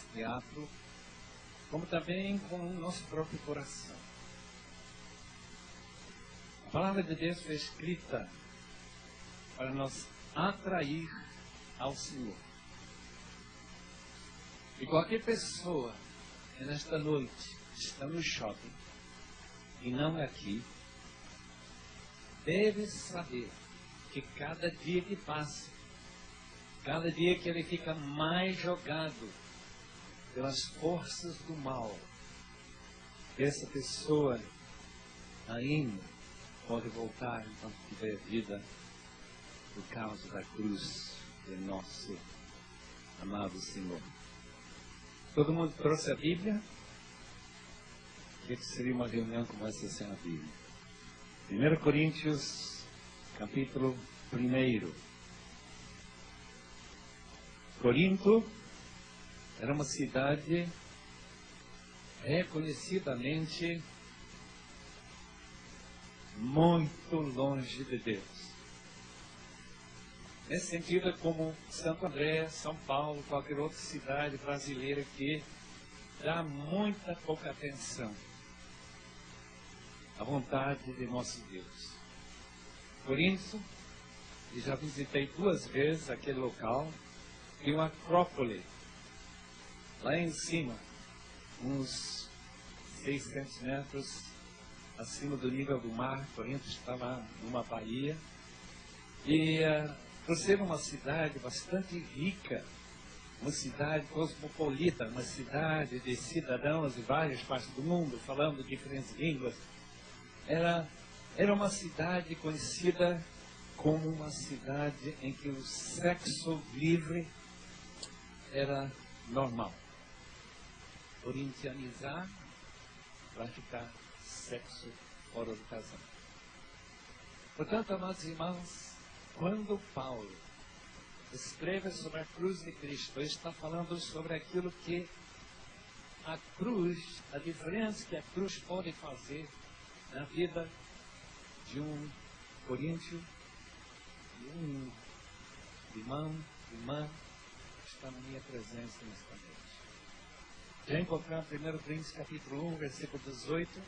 nosso teatro, como também com o nosso próprio coração. A palavra de Deus foi escrita para nos atrair ao Senhor. E qualquer pessoa que nesta noite está no shopping e não aqui, deve saber que cada dia que passa, cada dia que ele fica mais jogado pelas forças do mal, essa pessoa ainda pode voltar enquanto tiver vida por causa da cruz de nosso amado Senhor. Todo mundo trouxe a Bíblia? O que seria uma reunião como essa sem a Bíblia? 1 Coríntios, capítulo 1. Corinto era uma cidade reconhecidamente muito longe de Deus. Nesse sentido, é como Santo André, São Paulo, qualquer outra cidade brasileira que dá muita pouca atenção à vontade de nosso Deus. Corinto, e já visitei 2 vezes aquele local, tem uma acrópole lá em cima, uns 600 metros acima do nível do mar. Corinto está lá numa baía, e por ser uma cidade bastante rica, uma cidade cosmopolita, uma cidade de cidadãos de várias partes do mundo, falando diferentes línguas, era uma cidade conhecida como uma cidade em que o sexo livre era normal. Corintianizar, praticar sexo fora do casamento. Portanto, amados irmãos, quando Paulo escreve sobre a cruz de Cristo, ele está falando sobre aquilo que a cruz, a diferença que a cruz pode fazer na vida de um coríntio, de um irmão, irmã, que está na minha presença nesta noite. Já encontramos 1 Coríntios capítulo 1, versículo 18.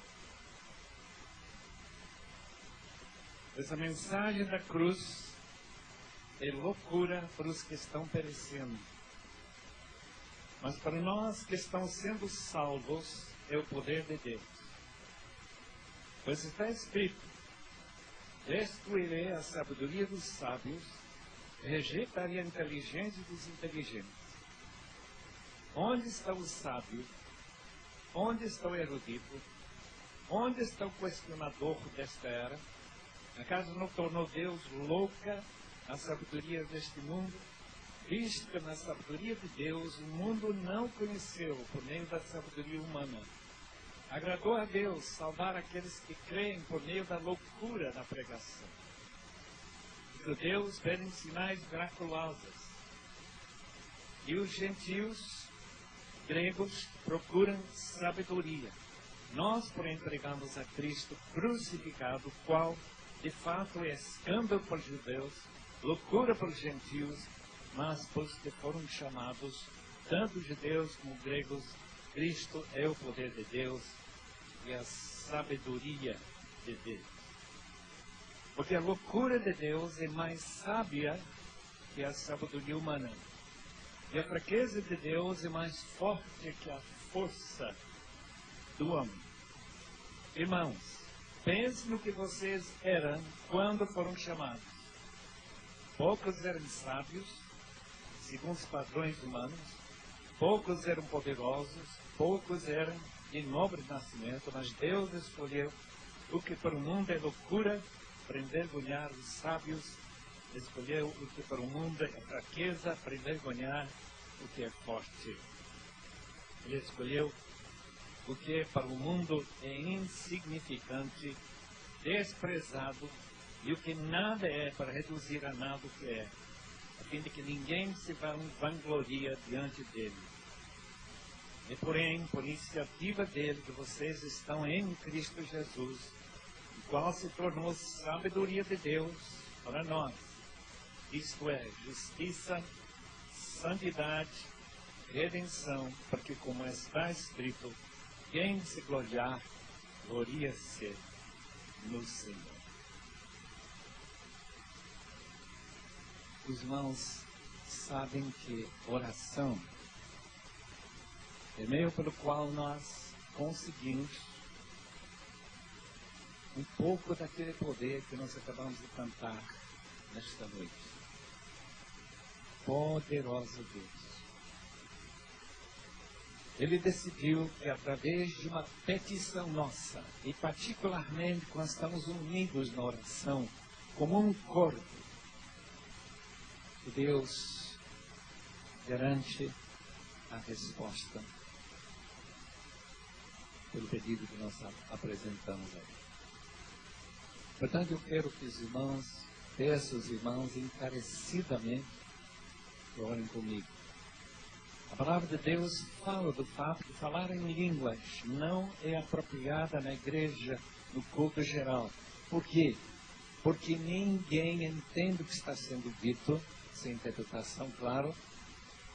Essa mensagem da cruz é loucura para os que estão perecendo, mas para nós que estamos sendo salvos é o poder de Deus. Pois está escrito: destruirei a sabedoria dos sábios, rejeitarei a inteligência dos inteligentes. Onde está o sábio? Onde está o erudito? Onde está o questionador desta era? Acaso não tornou Deus louca a sabedoria deste mundo? Visto que na sabedoria de Deus o mundo não conheceu por meio da sabedoria humana. Agradou a Deus salvar aqueles que creem por meio da loucura da pregação. Os judeus pedem sinais miraculosos, e os gentios gregos procuram sabedoria. Nós, porém, pregamos a Cristo crucificado, qual de fato é escândalo para os judeus, loucura para os gentios, mas para os que foram chamados, tanto judeus como gregos, Cristo é o poder de Deus e a sabedoria de Deus. Porque a loucura de Deus é mais sábia que a sabedoria humana. E a fraqueza de Deus é mais forte que a força do homem. Irmãos, pense no que vocês eram quando foram chamados. Poucos eram sábios, segundo os padrões humanos. Poucos eram poderosos, poucos eram de nobre nascimento, mas Deus escolheu o que para o mundo é loucura, para envergonhar os sábios. Escolheu o que para o mundo é fraqueza, para envergonhar o que é forte. Ele escolheu o que para o mundo é insignificante, desprezado, e o que nada é, para reduzir a nada o que é, a fim de que ninguém se vangloria diante dele. E porém, por iniciativa dele, que vocês estão em Cristo Jesus, o qual se tornou sabedoria de Deus para nós, isto é, justiça, santidade, redenção, porque como está escrito, quem se gloriar, gloria-se no Senhor. Os irmãos sabem que oração é meio pelo qual nós conseguimos um pouco daquele poder que nós acabamos de cantar nesta noite. Poderoso Deus. Ele decidiu que através de uma petição nossa, e particularmente quando estamos unidos na oração, como um corpo, Deus garante a resposta pelo pedido que nós apresentamos aí. Portanto, eu quero que os irmãos, peço aos irmãos encarecidamente que orem comigo. A palavra de Deus fala do fato de falar em línguas não é apropriada na igreja, no culto geral. Por quê? Porque ninguém entende o que está sendo dito, sem interpretação, claro,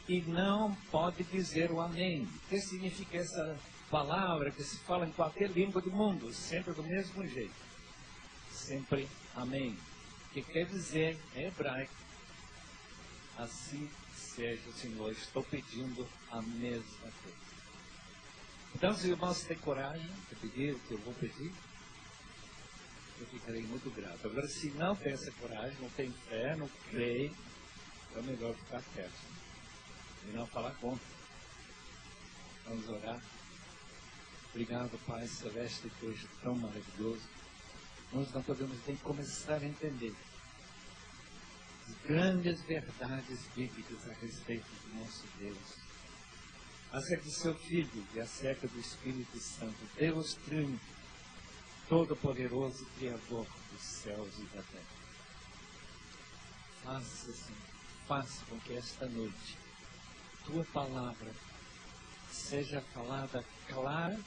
e não pode dizer o amém. O que significa essa palavra que se fala em qualquer língua do mundo? Sempre do mesmo jeito. Sempre amém. Que quer dizer, em hebraico, assim seja, Senhor, estou pedindo a mesma coisa. Então, se os irmãos têm coragem de pedir o que eu vou pedir, eu ficarei muito grato. Agora, se não tem essa coragem, não tem fé, não crê, é melhor ficar quieto e não falar contra. Vamos orar. Obrigado, Pai Celeste, que hoje é tão maravilhoso. Nós não podemos nem começar a entender as grandes verdades bíblicas a respeito do nosso Deus, acerca do seu Filho e acerca do Espírito Santo, Deus Trino, Todo-Poderoso, Criador dos céus e da terra. Faça, Senhor, faça com que esta noite Tua palavra seja falada clara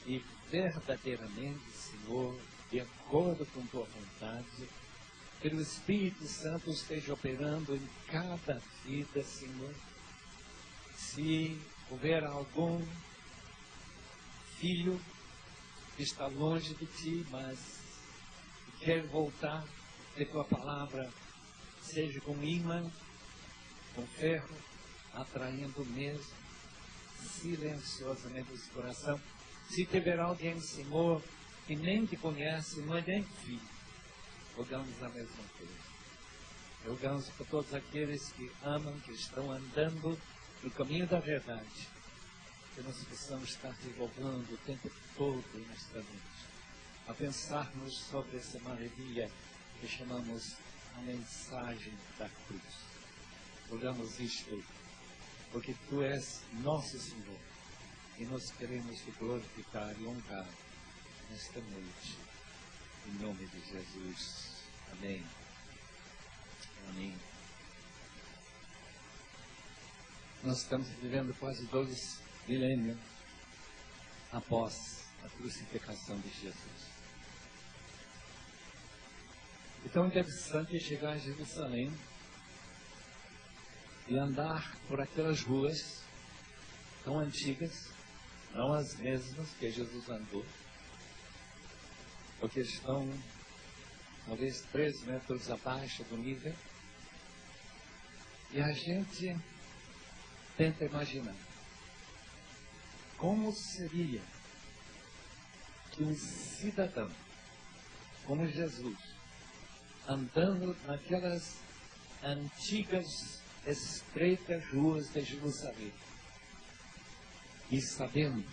e verdadeiramente, Senhor, de acordo com Tua vontade, que o Espírito Santo esteja operando em cada vida, Senhor. Se houver algum filho que está longe de Ti, mas quer voltar, que Tua palavra seja com imã, com ferro, atraindo mesmo, silenciosamente esse coração. Se tiver alguém, Senhor, que nem Te conhece, não é nem filho, rogamos a mesma coisa. Rogamos por todos aqueles que amam, que estão andando no caminho da verdade, que nós possamos estar desenvolvendo o tempo todo nesta noite, a pensarmos sobre essa maravilha que chamamos a mensagem da cruz. Rogamos isto, porque Tu és nosso Senhor, e nós queremos Te glorificar e honrar nesta noite. Em nome de Jesus. Amém. Amém. Nós estamos vivendo quase 2 milênios após a crucificação de Jesus. Então é interessante chegar a Jerusalém e andar por aquelas ruas tão antigas, não as mesmas que Jesus andou, porque estão talvez 3 metros abaixo do nível, e a gente tenta imaginar como seria que um cidadão como Jesus, andando naquelas antigas, estreitas ruas de Jerusalém, e sabendo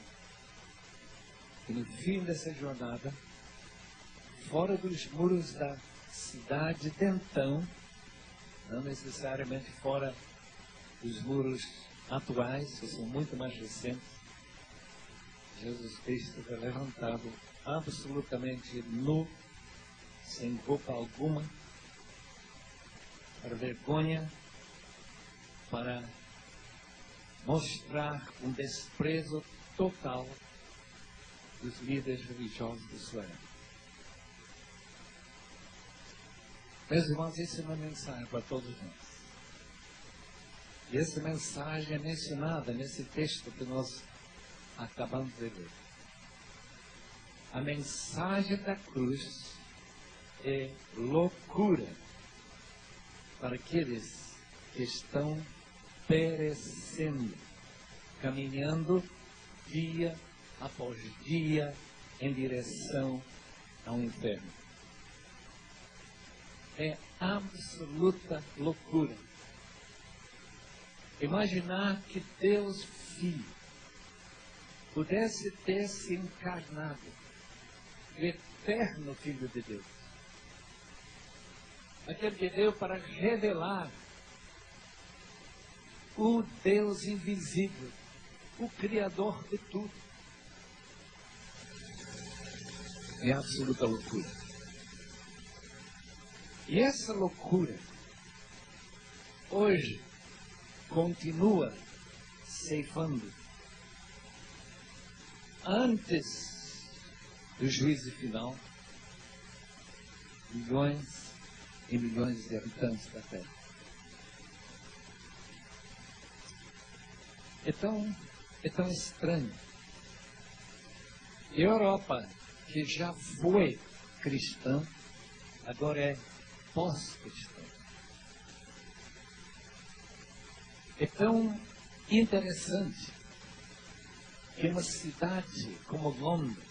que no fim dessa jornada, fora dos muros da cidade de então, não necessariamente fora dos muros atuais, que são muito mais recentes, Jesus Cristo foi levantado absolutamente nu, sem roupa alguma, para vergonha, para mostrar um desprezo total dos líderes religiosos de sua época. Meus irmãos, isso é uma mensagem para todos nós. E essa mensagem é mencionada nesse texto que nós acabamos de ler. A mensagem da cruz é loucura para aqueles que estão perecendo, caminhando dia após dia em direção ao inferno. É absoluta loucura imaginar que Deus Filho pudesse ter se encarnado, o eterno Filho de Deus, aquele que veio para revelar o Deus invisível, o Criador de tudo. É absoluta loucura. E essa loucura, hoje, continua ceifando. Antes do juízo final, milhões e milhões de habitantes da Terra. É tão estranho. E a Europa, que já foi cristã, agora é pós-cristã. É tão interessante que uma cidade como Londres,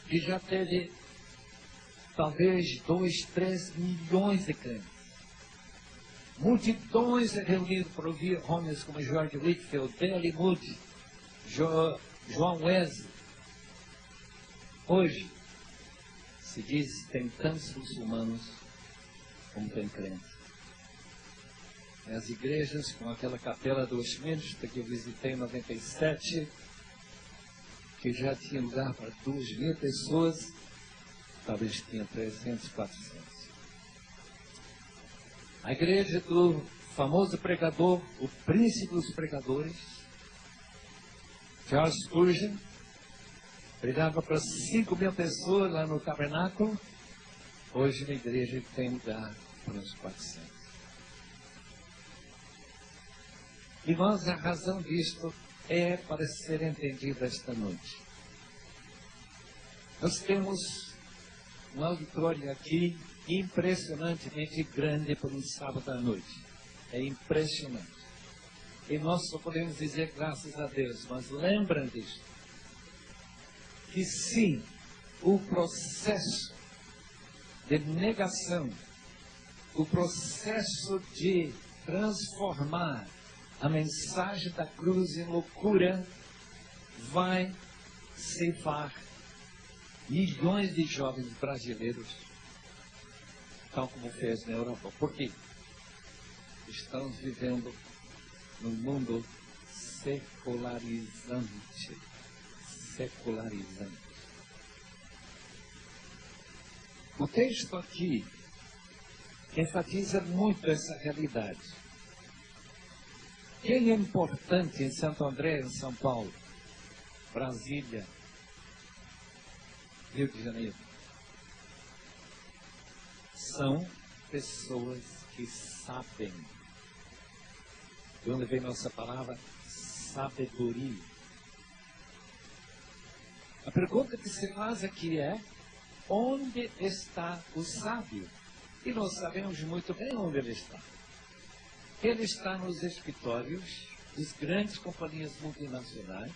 que já teve talvez 2, 3 milhões de crentes, multidões se reuniram para ouvir homens como George Whitefield, D.L. Moody, João Wesley. Hoje, se diz que tem tantos muçulmanos como tem crentes. As igrejas, com aquela capela do Westminster que eu visitei em 97, que já tinha lugar para 2.000 pessoas, talvez tinha 300, 400. A igreja do famoso pregador, o príncipe dos pregadores, Charles Spurgeon, pregava para 5.000 pessoas lá no tabernáculo. Hoje na igreja tem lugar para uns 400. Irmãos, a razão disto é para ser entendida esta noite. Nós temos um auditório aqui impressionantemente grande para um sábado à noite. É impressionante. E nós só podemos dizer graças a Deus, mas lembram disto. Que sim, o processo de negação, o processo de transformar a mensagem da cruz em loucura vai ceifar milhões de jovens brasileiros, tal como fez na Europa. Por quê? Estamos vivendo num mundo secularizante. O texto aqui enfatiza muito essa realidade. Quem é importante em Santo André, em São Paulo, Brasília, Rio de Janeiro? São pessoas que sabem. De onde vem nossa palavra? Sabedoria. A pergunta que se faz aqui é: onde está o sábio? E nós sabemos muito bem onde ele está. Ele está nos escritórios das grandes companhias multinacionais.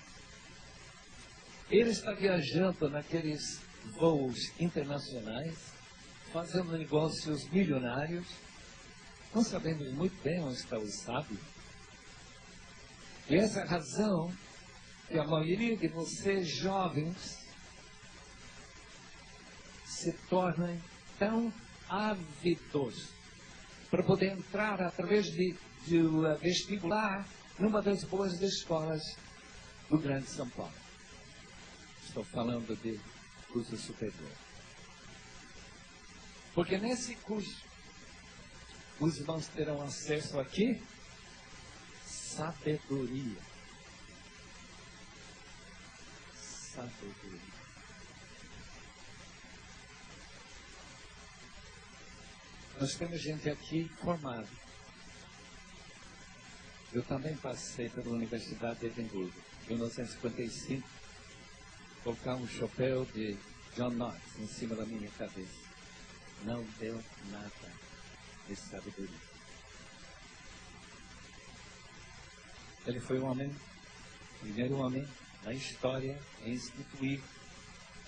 Ele está viajando naqueles voos internacionais, fazendo negócios milionários. Nós sabemos muito bem onde está o sábio. E essa é a razão que a maioria de vocês jovens se tornem tão ávidos para poder entrar através de vestibular numa das boas escolas do Grande São Paulo. Estou falando de curso superior. Porque nesse curso, os irmãos terão acesso aqui sabedoria. Sabedoria. Nós temos gente aqui formada. Eu também passei pela Universidade de Edimburgo, em 1955, colocar um chapéu de John Knox em cima da minha cabeça. Não deu nada de sabedoria. Ele foi o primeiro homem na história a instituir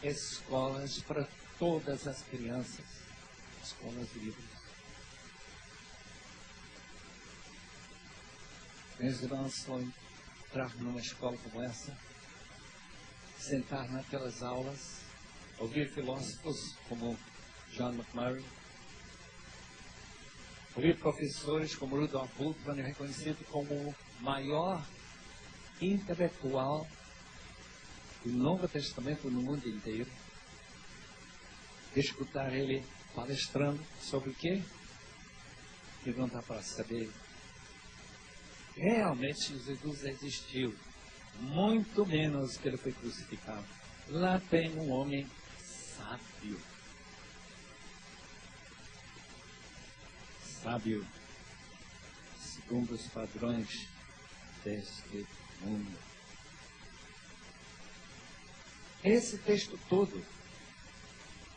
escolas para todas as crianças, escolas livres. Meus irmãos, ao entrar numa escola como essa, sentar naquelas aulas, ouvir filósofos como John McMurray, ouvir professores como Rudolf Bultmann, reconhecido como o maior intelectual do Novo Testamento no mundo inteiro, escutar ele palestrando sobre o quê? Que não dá para saber. Realmente Jesus existiu, muito menos que ele foi crucificado. Lá tem um homem sábio. Sábio, segundo os padrões deste mundo. Esse texto todo,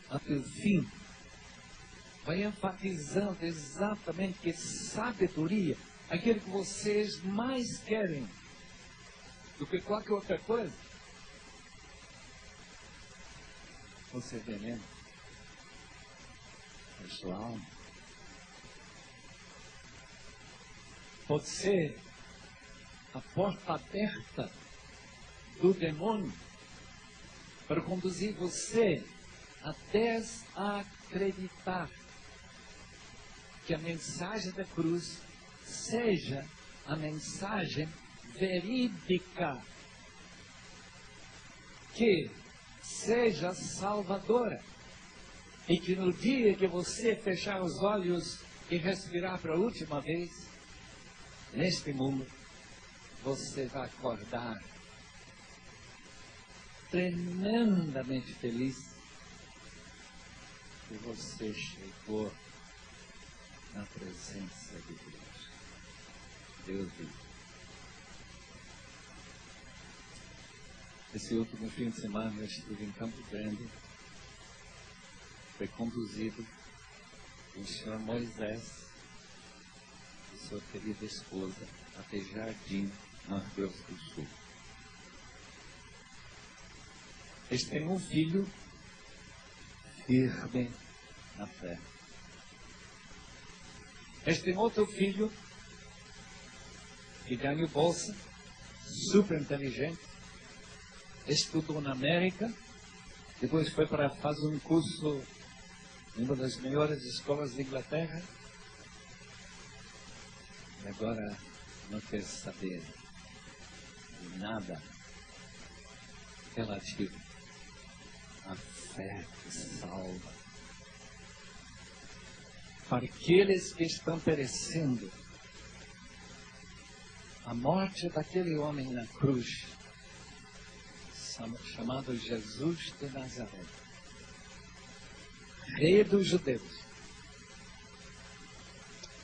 até o fim, vai enfatizando exatamente que sabedoria, aquilo que vocês mais querem do que qualquer outra coisa, você veneno a sua alma. Pode ser a porta aberta do demônio para conduzir você até a acreditar que a mensagem da cruz seja a mensagem verídica, que seja salvadora, e que no dia que você fechar os olhos e respirar para a última vez neste mundo, você vai acordar tremendamente feliz que você chegou na presença de Deus. Deus vive. Esse último fim de semana eu estive em Campo Grande. Foi conduzido o senhor Moisés e sua querida esposa até Jardim, no Rio Grande do Sul. Eles têm um filho firme na fé. Eles têm outro filho que ganhou bolsa, super inteligente, estudou na América, depois foi para fazer um curso em uma das melhores escolas da Inglaterra, e agora não quer saber de nada relativo à fé que salva. Para aqueles que estão perecendo, a morte daquele homem na cruz, chamado Jesus de Nazaré, Rei dos Judeus,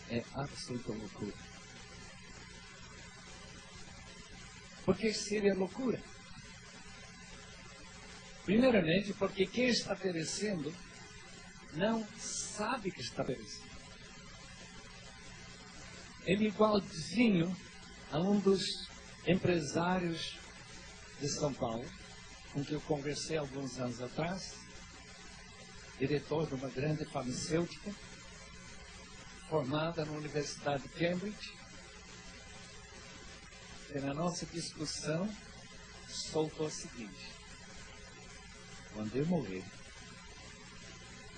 é absoluta loucura. Por que seria loucura? Primeiramente, porque quem está perecendo não sabe que está perecendo. Ele é igualzinho a um dos empresários de São Paulo, com que eu conversei alguns anos atrás, diretor de uma grande farmacêutica, formada na Universidade de Cambridge, e na nossa discussão soltou o seguinte: quando eu morrer,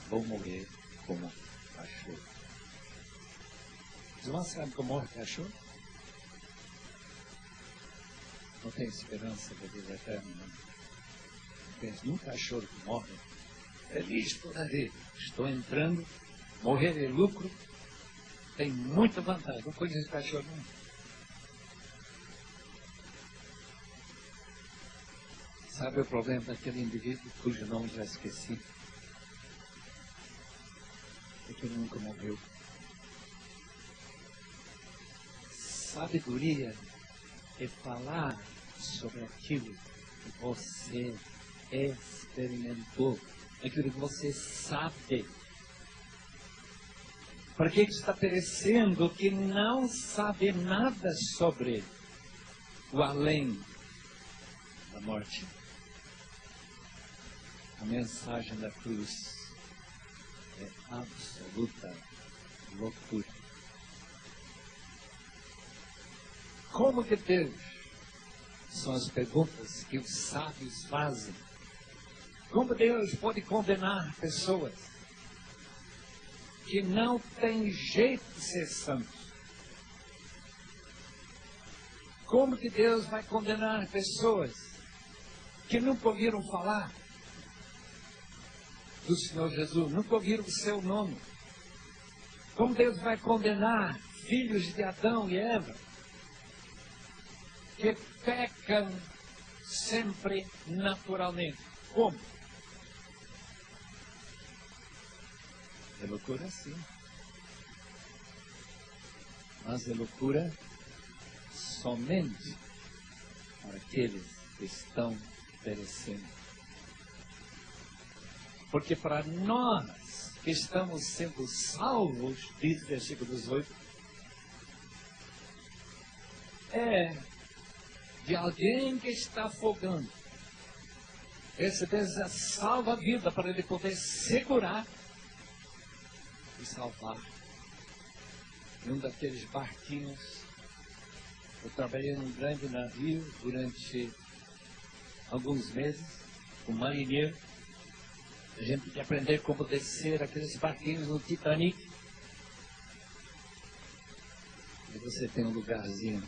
vou morrer como cachorro. Os irmãos sabem como morre cachorro? Não tem esperança da vida eterna, não. Pensa num cachorro que morre feliz toda vez. Estou entrando, morrer é lucro, tem muita vantagem. Não conheço cachorro, não. Sabe o problema daquele indivíduo cujo nome já esqueci? É que ele nunca morreu. sabedoria é falar sobre aquilo que você experimentou, aquilo que você sabe. Para que está perecendo que não sabe nada sobre o além da morte? A mensagem da cruz é absoluta loucura. Como que Deus? São as perguntas que os sábios fazem. Como Deus pode condenar pessoas que não têm jeito de ser santos? Como que Deus vai condenar pessoas que nunca ouviram falar do Senhor Jesus, nunca ouviram o seu nome? Como Deus vai condenar filhos de Adão e Eva que pecam sempre naturalmente? Como? É loucura, sim. Mas é loucura somente para aqueles que estão perecendo. Porque para nós que estamos sendo salvos, diz o versículo 18, é de alguém que está afogando. Receber essa salva-vida para ele poder segurar e salvar. Em um daqueles barquinhos, eu trabalhei num grande navio durante alguns meses, com marinheiro. A gente tem que aprender como descer aqueles barquinhos no Titanic. E você tem um lugarzinho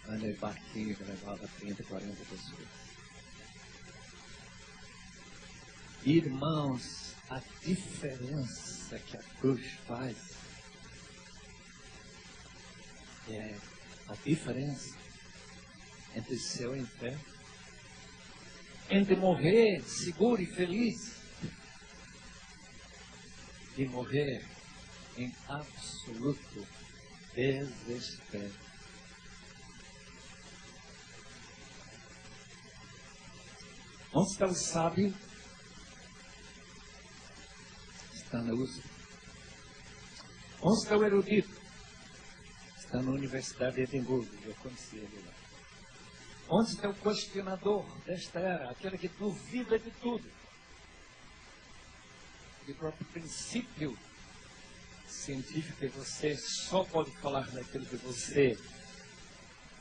lá no barquinho que levava 30, 40 pessoas. Irmãos, a diferença que a cruz faz é a diferença entre céu e inferno, entre morrer seguro e feliz e morrer em absoluto desespero. Onde está o sábio? Está na USP. Onde está o erudito? Está na Universidade de Edimburgo. Eu conheci ele lá. Onde está o questionador desta era? Aquele que duvida de tudo. E o próprio princípio científico que você só pode falar daquilo que você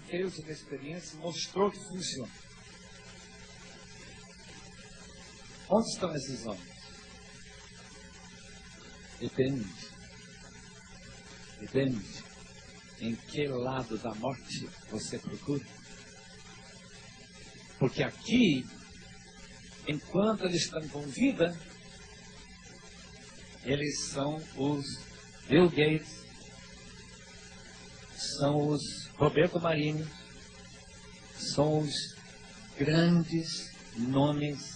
fez uma experiência e mostrou que funciona. Onde estão esses homens? Depende em que lado da morte você procura. Porque aqui, enquanto eles estão com vida, eles são os Bill Gates, são os Roberto Marinho, são os grandes nomes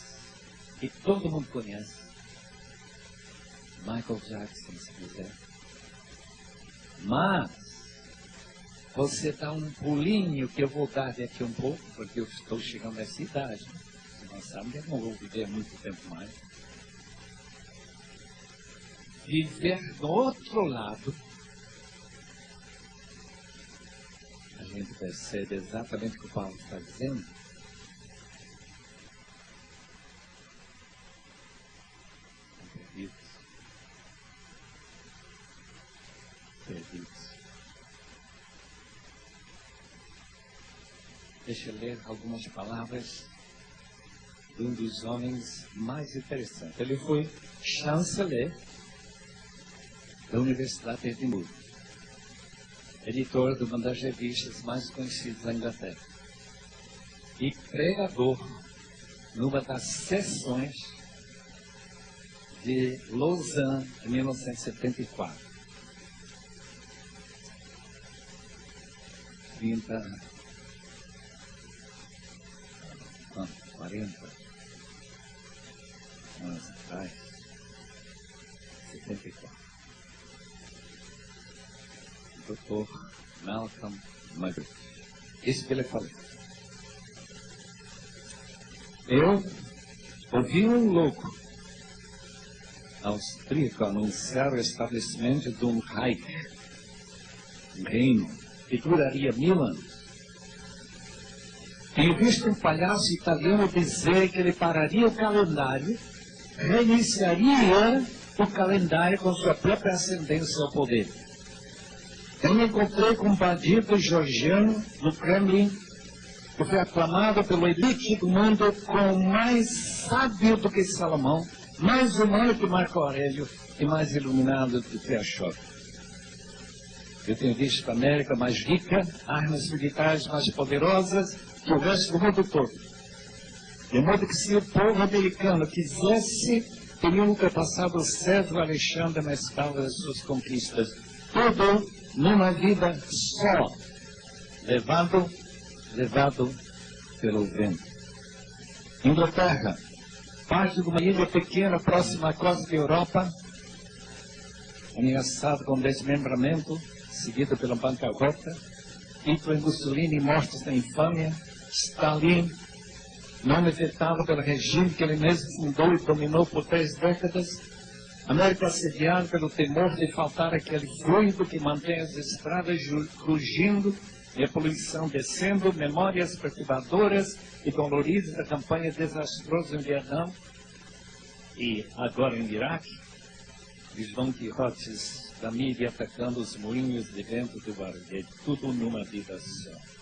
que todo mundo conhece. Michael Jackson, se quiser. Mas você dá um pulinho que eu vou dar daqui um pouco, porque eu estou chegando nessa idade. Você não sabe que eu não vou viver muito tempo mais. Viver do outro lado, a gente percebe exatamente o que o Paulo está dizendo. Perdidos. Deixa eu ler algumas palavras de um dos homens mais interessantes. Ele foi chanceler da Universidade de Edimburgo, editor de uma das revistas mais conhecidas da Inglaterra e pregador numa das sessões de Lausanne em 1974. 40 anos atrás, 74. Doutor Malcolm Muggeridge. Isso que ele falou. Eu ouvi um louco austríaco anunciar o estabelecimento de um Reich, um reino, que duraria 1000 anos. Tenho visto um palhaço italiano dizer que ele pararia o calendário, reiniciaria o calendário com sua própria ascendência ao poder. Eu me encontrei com um bandido georgiano no Kremlin, que foi aclamado pelo elite do mundo como mais sábio do que Salomão, mais humano que Marco Aurélio e mais iluminado do que Ashok. Eu tenho visto a América mais rica, armas militares mais poderosas que o resto do mundo todo. De modo que se o povo americano quisesse, teria ultrapassado o César Alexandre na escala das suas conquistas. Tudo numa vida só, levado pelo vento. Inglaterra, parte de uma ilha pequena próxima à costa da Europa, ameaçada com desmembramento, seguida pela bancarrota. Hitler e Mussolini mortos na infâmia. Stalin, nome vetado pelo regime que ele mesmo fundou e dominou por 3 décadas. América assediada pelo temor de faltar aquele fluido que mantém as estradas rugindo e a poluição descendo, memórias perturbadoras e doloridas da campanha desastrosa em Vietnã e agora em Iraque, os Don Quixotes da mídia atacando os moinhos de vento do Vargueiro, tudo numa vida só.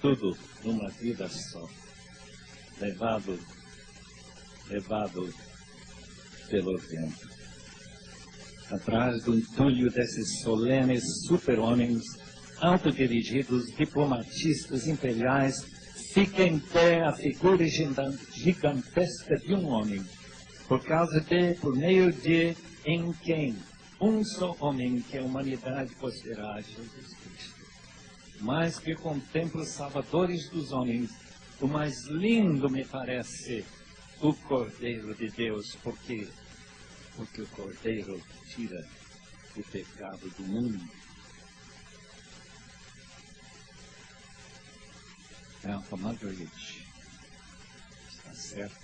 Tudo numa vida só. Levado pelo vento. Atrás do entulho desses solenes super-homens, autodirigidos, diplomatistas imperiais, fica em pé a figura gigantesca de um homem, por meio de, em quem, um só homem que a humanidade posterá, Jesus Cristo. Mas que contempla os salvadores dos homens, o mais lindo me parece o Cordeiro de Deus, porque o Cordeiro tira o pecado do mundo. Malcolm Muggeridge está certo.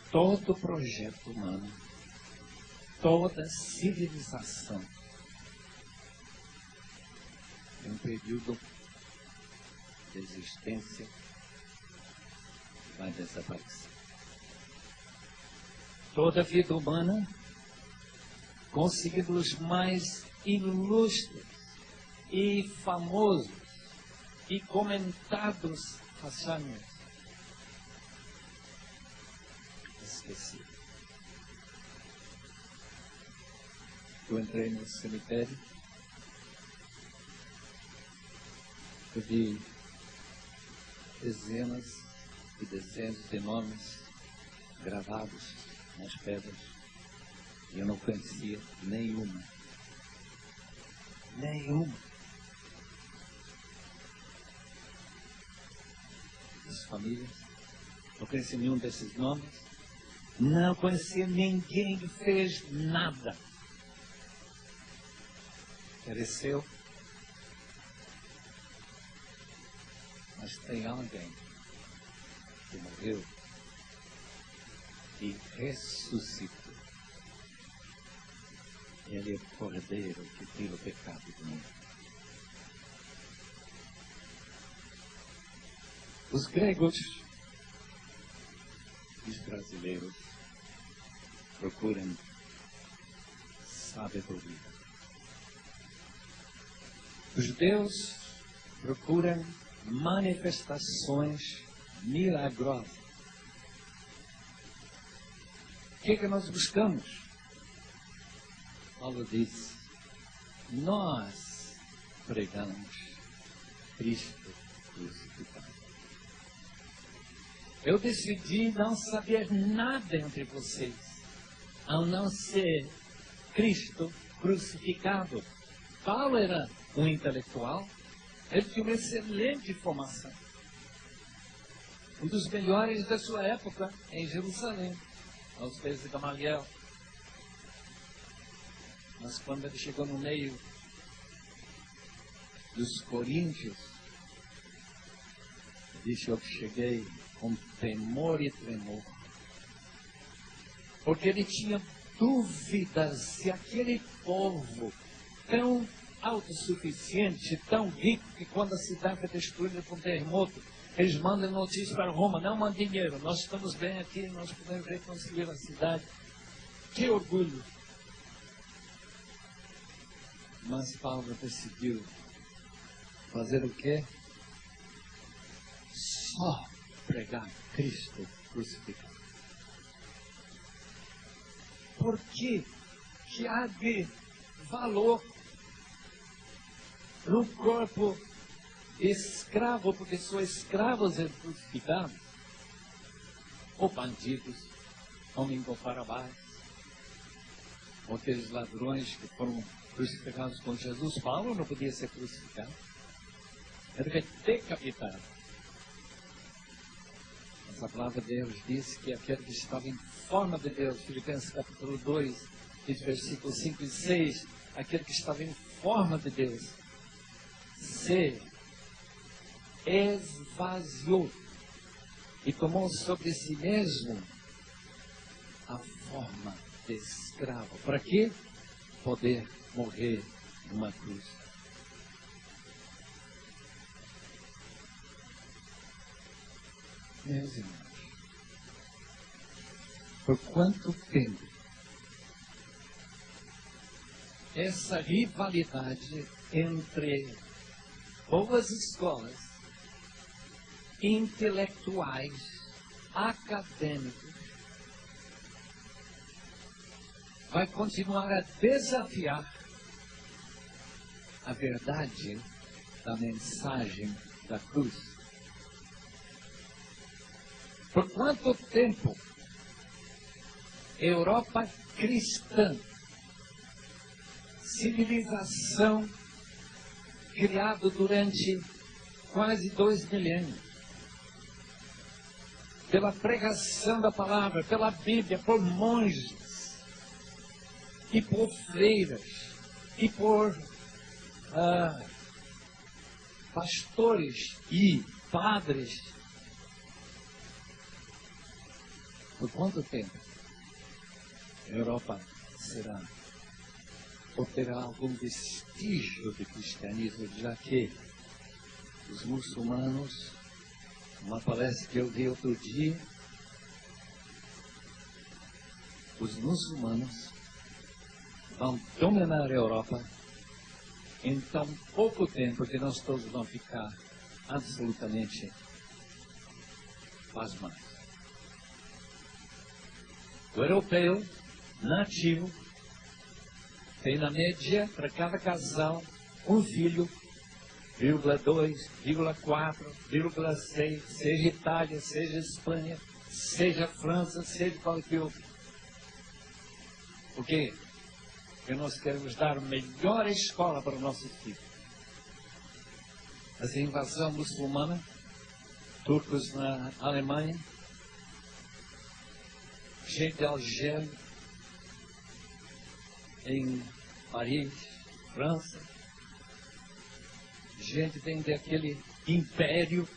Todo projeto humano, toda civilização tem um período de existência que vai desaparecer. Toda vida humana, conseguindo os mais ilustres e famosos e comentados façanhas, esquecido. Eu entrei no cemitério, eu vi dezenas e dezenas de nomes gravados nas pedras e eu não conhecia nenhuma. As famílias, não conhecia nenhum desses nomes, não conhecia ninguém que fez nada. Pereceu, mas tem alguém que morreu e ressuscitou. Ele é o Cordeiro que tira o pecado do mundo. Os gregos e os brasileiros procuram sabedoria. Os judeus procuram manifestações milagrosas. O que nós buscamos? Paulo diz, nós pregamos Cristo crucificado. Eu decidi não saber nada entre vocês, ao não ser Cristo crucificado. Paulo era um intelectual, ele tinha uma excelente formação. Um dos melhores da sua época em Jerusalém, aos pés de Gamaliel. Mas quando ele chegou no meio dos coríntios, disse: eu cheguei com temor e tremor, porque ele tinha dúvidas se aquele povo tão autossuficiente, tão rico, que quando a cidade é destruída por um terremoto, eles mandam notícia para Roma: não mandem dinheiro, nós estamos bem aqui, nós podemos reconstruir a cidade. Que orgulho! Mas Paulo decidiu fazer o quê? Só pregar Cristo crucificado. Por que há de valor no corpo escravo, porque são escravos e crucificados, ou bandidos, como em Barrabás, ou aqueles ladrões que foram crucificados com Jesus? Paulo não podia ser crucificado, ele foi decapitado. Mas a palavra de Deus diz que aquele que estava em forma de Deus, Filipenses capítulo 2, versículos 5 e 6, aquele que estava em forma de Deus, se esvaziou e tomou sobre si mesmo a forma de escravo. Para quê? Poder morrer numa cruz. Meus irmãos, por quanto tempo essa rivalidade entre boas escolas, intelectuais, acadêmicos, vai continuar a desafiar a verdade da mensagem da cruz? Por quanto tempo Europa cristã, civilização criada durante quase 2 milênios, pela pregação da palavra, pela Bíblia, por monges, e por freiras, e por pastores e padres, por quanto tempo a Europa será, ou terá algum vestígio de cristianismo, já que os muçulmanos, uma palestra que eu vi outro dia, os muçulmanos vão dominar a Europa em tão pouco tempo que nós todos vamos ficar absolutamente pasmados. O europeu nativo tem na média para cada casal um filho, 0,2, 0,4, 0,6, seja Itália, seja Espanha, seja França, seja qualquer outro. Por quê? Porque nós queremos dar a melhor escola para os nossos filhos. Essa invasão muçulmana, turcos na Alemanha, gente de Algéria, em Paris, França, gente vem daquele império,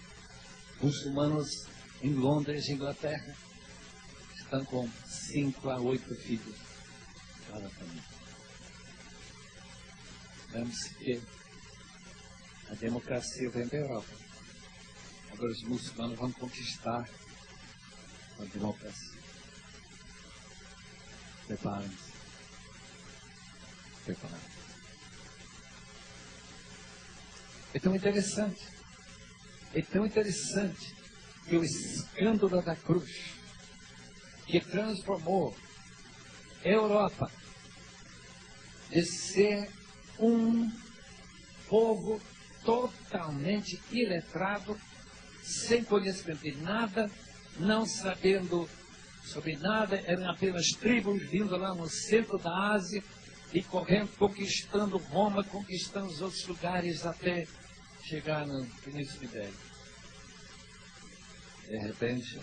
muçulmanos em Londres, Inglaterra, estão com 5 a 8 filhos cada família. Lembre-se que a democracia vem da Europa. Agora os muçulmanos vão conquistar a democracia. Preparem-se. Preparem-se. É tão interessante que o escândalo da cruz, que transformou a Europa de ser um povo totalmente iletrado, sem conhecimento de nada, não sabendo sobre nada, eram apenas tribos vindo lá no centro da Ásia e correndo, conquistando Roma, conquistando os outros lugares até chegar no Península Ibérica. De repente,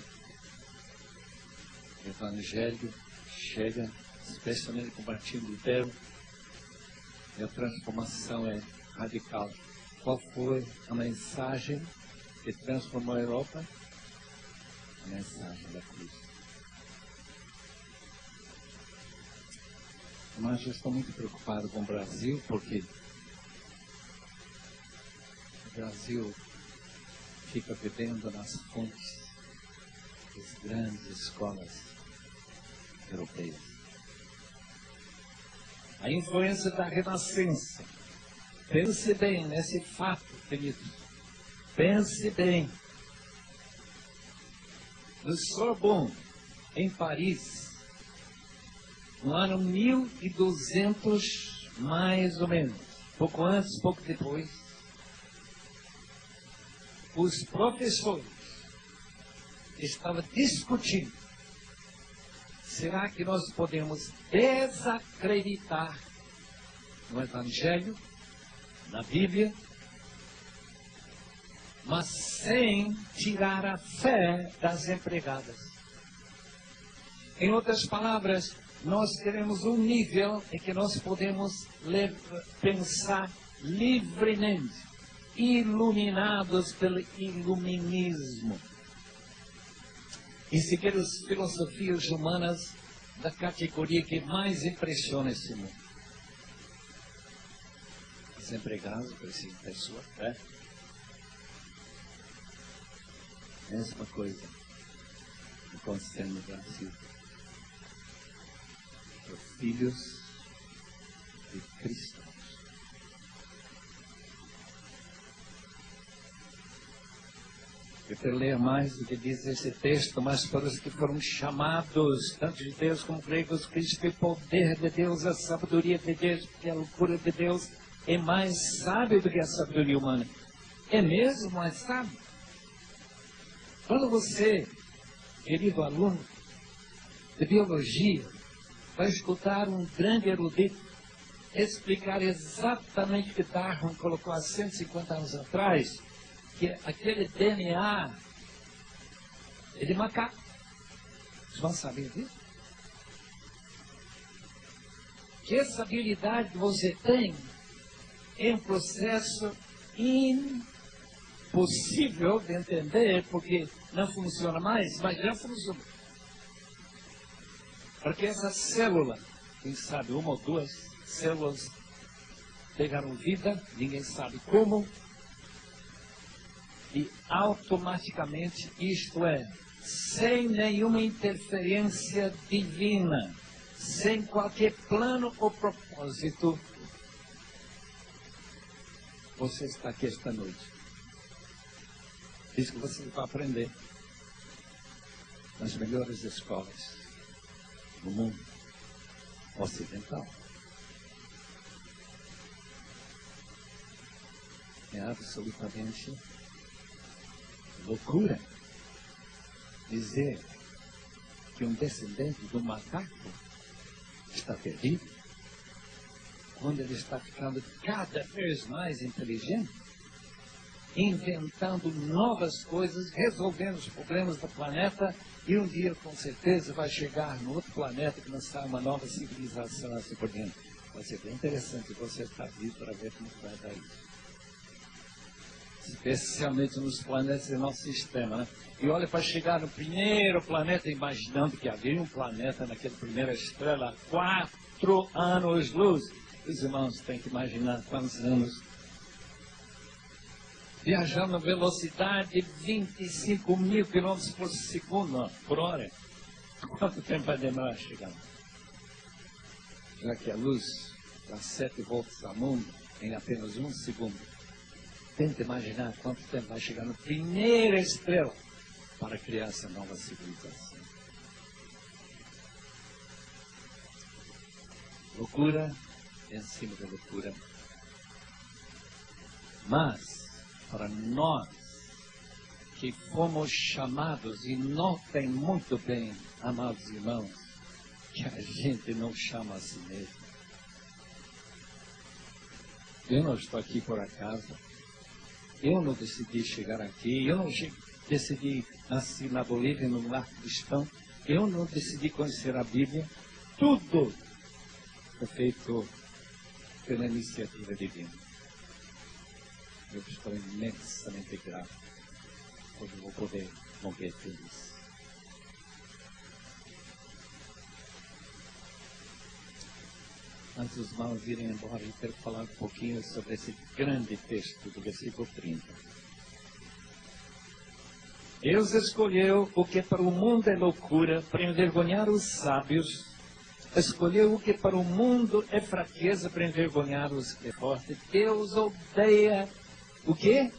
o Evangelho chega, especialmente com o Martinho Lutero, E a transformação é radical. Qual foi a mensagem que transformou a Europa? A mensagem da cruz. Mas eu estou muito preocupado com o Brasil, porque o Brasil fica bebendo nas fontes das grandes escolas europeias. A influência da Renascença. Pense bem nesse fato, queridos. Pense bem. No Sorbonne, em Paris, no ano 1200, mais ou menos, pouco antes, pouco depois, os professores estavam discutindo: será que nós podemos desacreditar no Evangelho, na Bíblia, mas sem tirar a fé das empregadas? Em outras palavras, nós queremos um nível em que nós podemos pensar livremente, iluminados pelo iluminismo, e seguir as filosofias humanas da categoria que mais impressiona esse mundo. Os empregados precisam ter sua fé. Mesma coisa acontecendo no Brasil. Os filhos de Cristo. Eu quero ler mais do que diz esse texto, mas para os que foram chamados, tanto de Deus como gregos, Cristo é o poder de Deus, a sabedoria de Deus, porque a loucura de Deus é mais sábio do que a sabedoria humana. É mesmo mais sábio? Quando você, querido aluno de biologia, vai escutar um grande erudito explicar exatamente o que Darwin colocou há 150 anos atrás, que aquele DNA é de macaco. Vocês vão saber disso? Que essa habilidade que você tem é um processo impossível de entender, porque não funciona mais, mas já funciona. Porque essa célula, quem sabe uma ou duas células pegaram vida, ninguém sabe como, e automaticamente, isto é, sem nenhuma interferência divina, sem qualquer plano ou propósito, você está aqui esta noite. Isso que você vai aprender nas melhores escolas do mundo ocidental. É absolutamente loucura dizer que um descendente do macaco está perdido quando ele está ficando cada vez mais inteligente, inventando novas coisas, resolvendo os problemas do planeta, e um dia com certeza vai chegar no outro planeta que lançar uma nova civilização assim por diante. Vai ser bem interessante você estar vivo para ver como vai dar isso. Especialmente nos planetas do nosso sistema, né? E olha, para chegar no primeiro planeta, imaginando que havia um planeta naquela primeira estrela, 4 anos-luz. Os irmãos têm que imaginar quantos anos. Viajando a velocidade de 25 mil quilômetros por hora. Quanto tempo vai demorar a chegar? Já que a luz dá 7 voltas ao mundo em apenas 1 segundo. Tenta imaginar quanto tempo vai chegar na primeira estrela para criar essa nova civilização. Loucura em cima da loucura. Mas, para nós que fomos chamados, e notem muito bem, amados irmãos, que a gente não chama a si mesmo. Eu não estou aqui por acaso. Eu não decidi chegar aqui, eu não decidi nascer na Bolívia, num lar cristão, eu não decidi conhecer a Bíblia. Tudo foi feito pela iniciativa divina. Eu estou imensamente grato por eu vou poder morrer feliz. Antes dos irmãos irem embora, eu quero falar um pouquinho sobre esse grande texto do versículo 30. Deus escolheu o que para o mundo é loucura para envergonhar os sábios. Escolheu o que para o mundo é fraqueza para envergonhar os que é forte. Deus odeia o quê?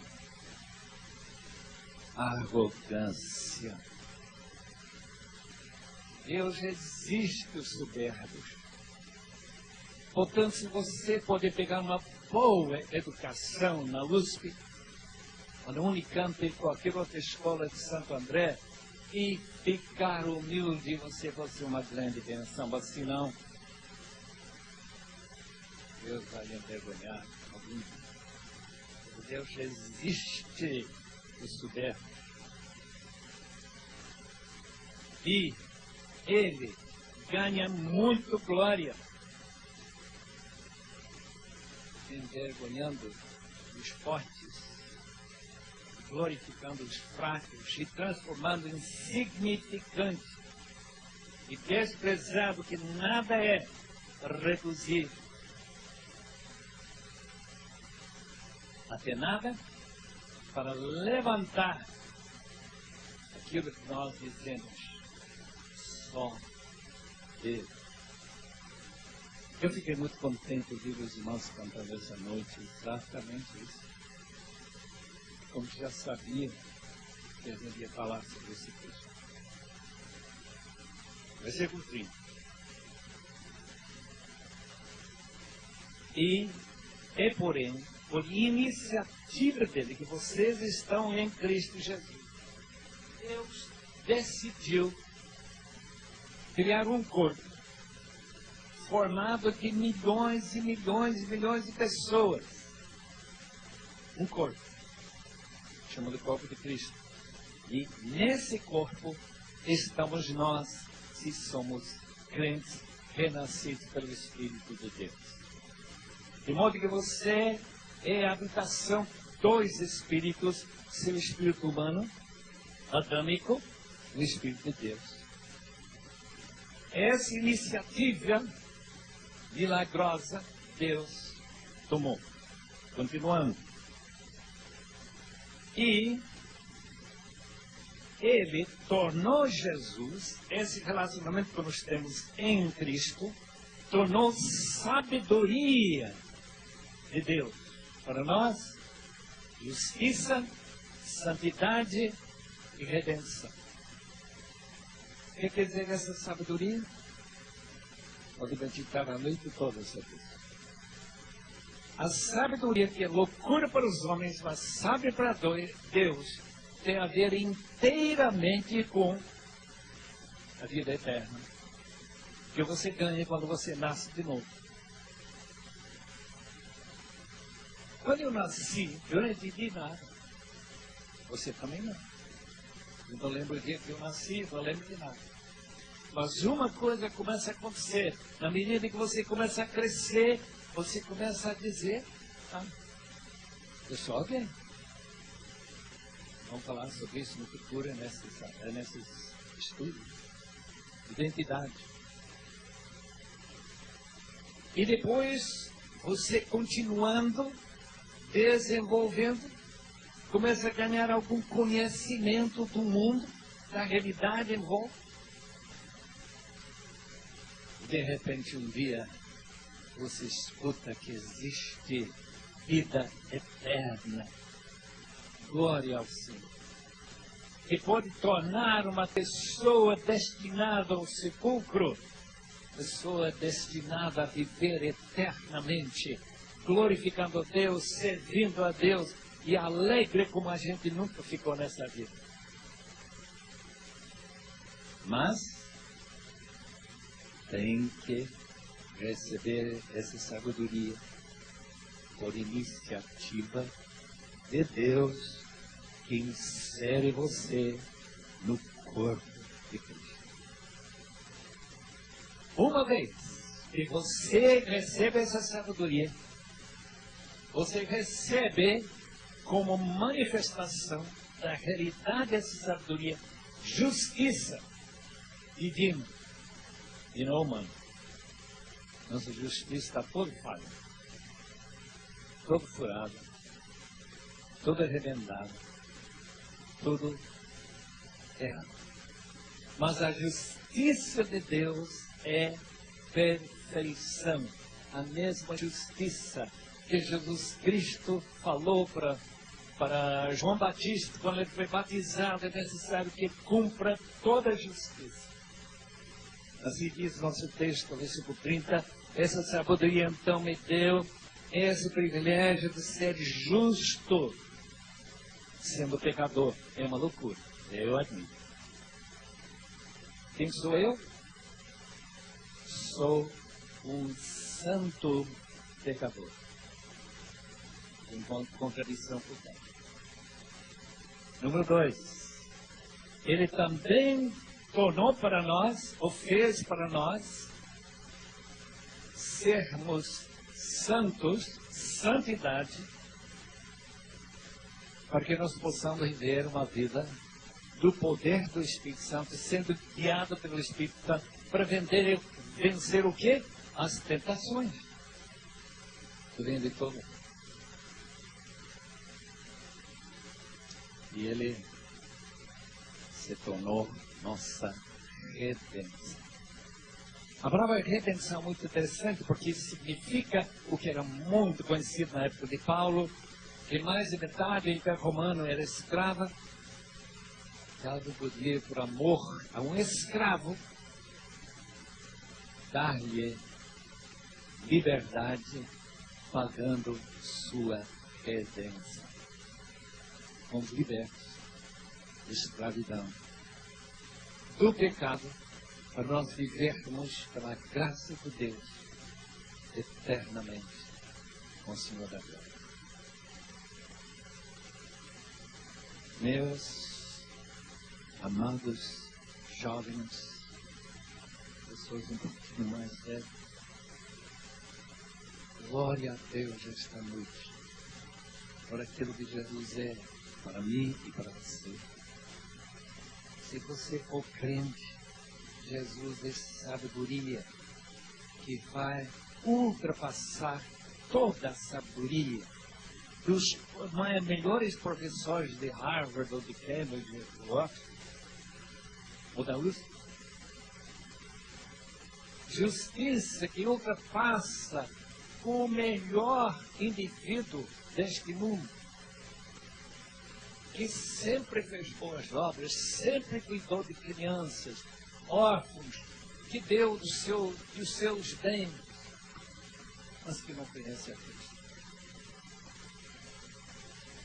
A arrogância. Deus resiste os soberbos. Portanto, se você pode pegar uma boa educação na USP, ou na Unicamp, em qualquer outra escola de Santo André, e ficar humilde, você vai ser uma grande bênção. Mas se não, Deus vai lhe envergonhar. Deus resiste o soberbo. E Ele ganha muito glória envergonhando os fortes, glorificando os fracos e transformando em insignificante e desprezado que nada é, reduzido até nada, para levantar aquilo que nós dizemos, só Deus. Eu fiquei muito contente de ouvir os irmãos cantando essa noite, exatamente isso. Como já sabia que a gente ia falar sobre esse texto. Versículo 30. E é, porém, por iniciativa dele que vocês estão em Cristo Jesus. Deus decidiu criar um corpo formado de milhões e milhões e milhões de pessoas. Um corpo. Chama de corpo de Cristo. E nesse corpo estamos nós, se somos crentes, renascidos pelo Espírito de Deus. De modo que você é a habitação dos Espíritos, seu espírito humano, adâmico, o Espírito de Deus. Essa iniciativa milagrosa Deus tomou. Continuando. E Ele tornou Jesus, esse relacionamento que nós temos em Cristo, tornou sabedoria de Deus para nós, justiça, santidade e redenção. O que quer dizer essa sabedoria? Pode meditar a noite toda sobre isso. A sabedoria que é loucura para os homens, mas sábia para Deus, tem a ver inteiramente com a vida eterna, que você ganha quando você nasce de novo. Quando eu nasci, eu não entendi nada. Você também não. Eu não lembro o dia que eu nasci, não lembro de nada. Mas uma coisa começa a acontecer. Na medida que você começa a crescer, você começa a dizer, eu sou alguém. Vamos falar sobre isso no futuro, nesses estudos. Identidade. E depois, você continuando, desenvolvendo, começa a ganhar algum conhecimento do mundo, da realidade em volta. De repente, um dia, você escuta que existe vida eterna. Glória ao Senhor. Que pode tornar uma pessoa destinada ao sepulcro, pessoa destinada a viver eternamente, glorificando a Deus, servindo a Deus e alegre como a gente nunca ficou nessa vida. Mas tem que receber essa sabedoria por iniciativa de Deus que insere você no corpo de Cristo. Uma vez E você recebe essa sabedoria. Você recebe como manifestação da realidade dessa sabedoria, justiça divina e não humana. Nossa justiça está toda falha, toda furada, toda remendada, tudo errado. Mas a justiça de Deus é perfeição. A mesma justiça que Jesus Cristo falou para João Batista, quando ele foi batizado, é necessário que cumpra toda a justiça. Assim diz nosso texto, versículo 30, essa sabedoria então me deu esse privilégio de ser justo, sendo pecador. É uma loucura, eu admito. Quem sou eu? Sou um santo pecador. Enquanto contradição por dentro. Número 2. Ele também tornou para nós, ou fez para nós, sermos santos, santidade, para que nós possamos viver uma vida do poder do Espírito Santo, sendo guiado pelo Espírito Santo, para vencer o quê? As tentações. Do reino de todo. E ele se tornou nossa redenção. A palavra redenção é muito interessante, porque isso significa o que era muito conhecido na época de Paulo, que mais de metade do Império Romano era escrava. Cada podia, por amor a um escravo, dar-lhe liberdade, pagando sua redenção. Fomos libertos de escravidão, do pecado, para nós vivermos pela graça de Deus eternamente com o Senhor da glória. Meus amados jovens, pessoas um pouquinho mais velhas, glória a Deus esta noite por aquilo que Jesus é para mim e para você. Se você for crente, Jesus é sabedoria que vai ultrapassar toda a sabedoria dos melhores professores de Harvard ou de Cambridge ou da USP. Justiça que ultrapassa o melhor indivíduo deste mundo, que sempre fez boas obras, sempre cuidou de crianças, órfãos, que deu dos seus bens, mas que não conhece a Cristo.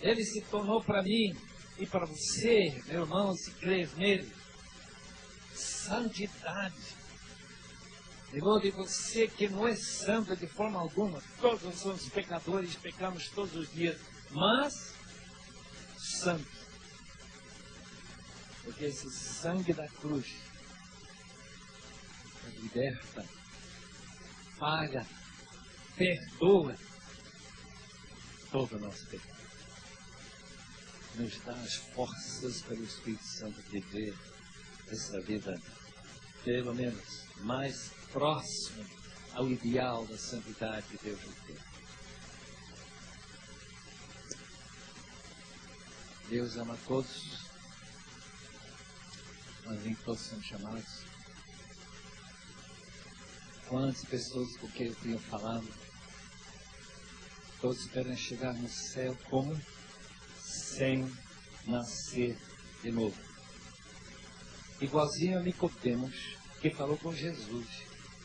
Ele se tornou para mim e para você, meu irmão, se crer nele, santidade. Igual de você que não é santo de forma alguma, todos somos pecadores, pecamos todos os dias, mas santo, porque esse sangue da cruz liberta, paga, perdoa todo o nosso pecado, nos dá as forças pelo Espírito Santo de viver essa vida pelo menos mais próxima ao ideal da santidade que Deus nos deu. Deus ama todos, mas nem todos são chamados. Quantas pessoas com quem eu tenho falado, todos esperam chegar no céu como sem nascer de novo. Igualzinho a Nicodemos, que falou com Jesus.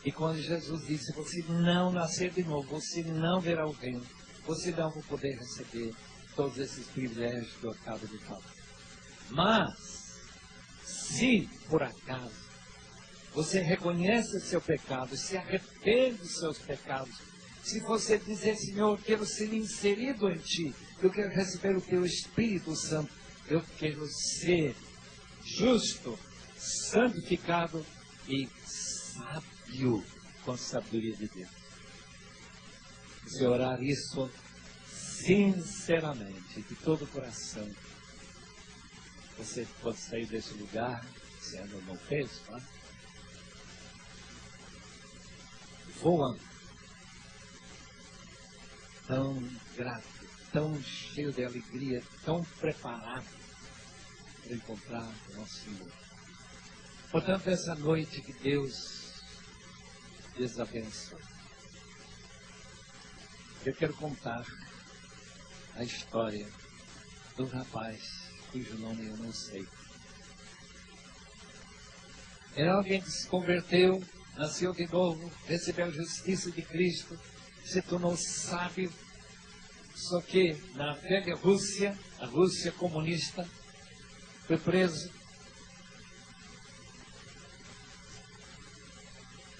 E quando Jesus disse, você não nascer de novo, você não verá o reino, você não vai poder receber todos esses privilégios que eu acabo de falar. Mas, se por acaso você reconhece o seu pecado, se arrepende dos seus pecados, se você dizer, Senhor, eu quero ser inserido em Ti, eu quero receber o Teu Espírito Santo, eu quero ser justo, santificado e sábio, com a sabedoria de Deus. Se orar isso sinceramente, de todo o coração, você pode sair desse lugar, se ainda não fez, tá? Voando, tão grato, tão cheio de alegria, tão preparado para encontrar o nosso Senhor. Portanto, essa noite que Deus lhes abençoe. Eu quero contar a história do rapaz cujo nome eu não sei. Era alguém que se converteu, nasceu de novo, recebeu a justiça de Cristo, se tornou sábio, só que na velha Rússia, a Rússia comunista, foi preso.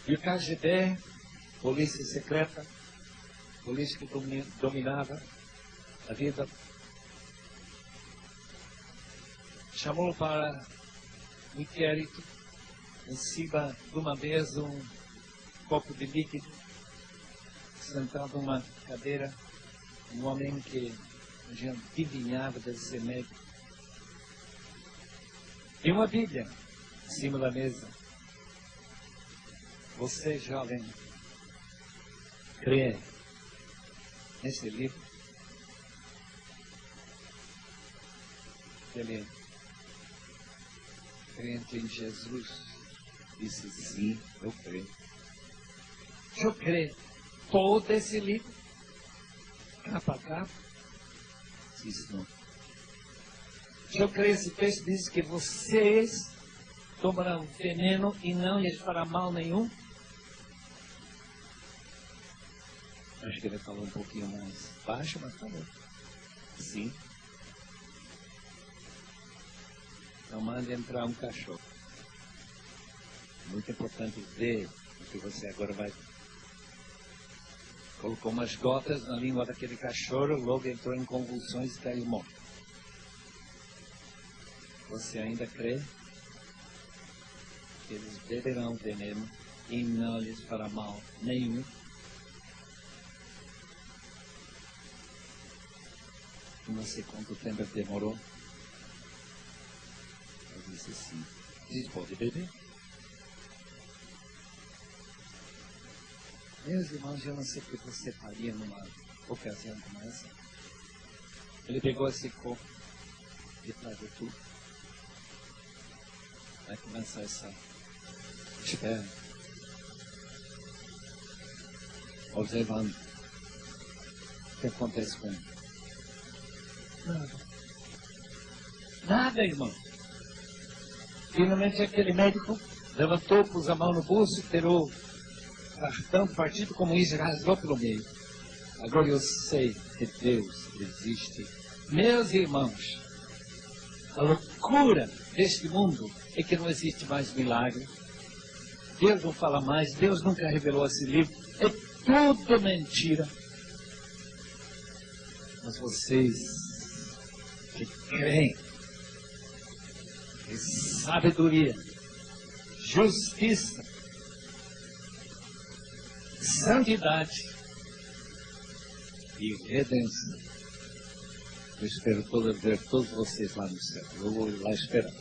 E o KGB, polícia secreta, polícia que dominava a vida, chamou para um inquérito, em cima de uma mesa, um copo de líquido, sentado numa cadeira, um homem que já adivinhava de ser médico. E uma Bíblia em cima da mesa. Você, jovem, crê nesse livro? Ele, crente em Jesus, disse: sim, eu creio. Eu creio. Todo esse livro, capa a capa, disse não. Eu creio, esse texto diz que vocês tomarão veneno e não lhes fará mal nenhum. Acho que ele falou um pouquinho mais baixo, mas falou. Sim. Então manda entrar um cachorro. Muito importante ver o que você agora vai. Colocou umas gotas na língua daquele cachorro, logo entrou em convulsões e caiu morto. Você ainda crê que eles beberão veneno e não lhes fará mal nenhum? Não sei quanto tempo demorou. Eu disse sim. Diz, pode beber. Meus irmãos, eu não sei o que você faria numa ocasião como essa. Ele pegou esse copo de trás de tudo. Vai começar essa espera. Observando o que acontece com ele. Nada. Nada, irmão. Finalmente aquele médico levantou, pôs a mão no bolso, tirou o cartão do Partido Comunista e rasgou pelo meio. Agora eu sei que Deus existe. Meus irmãos, a loucura deste mundo é que não existe mais milagre. Deus não fala mais, Deus nunca revelou esse livro. É tudo mentira. Mas vocês que creem em sabedoria, justiça, santidade e redenção. Eu espero ver todos vocês lá no céu. Eu vou lá esperar.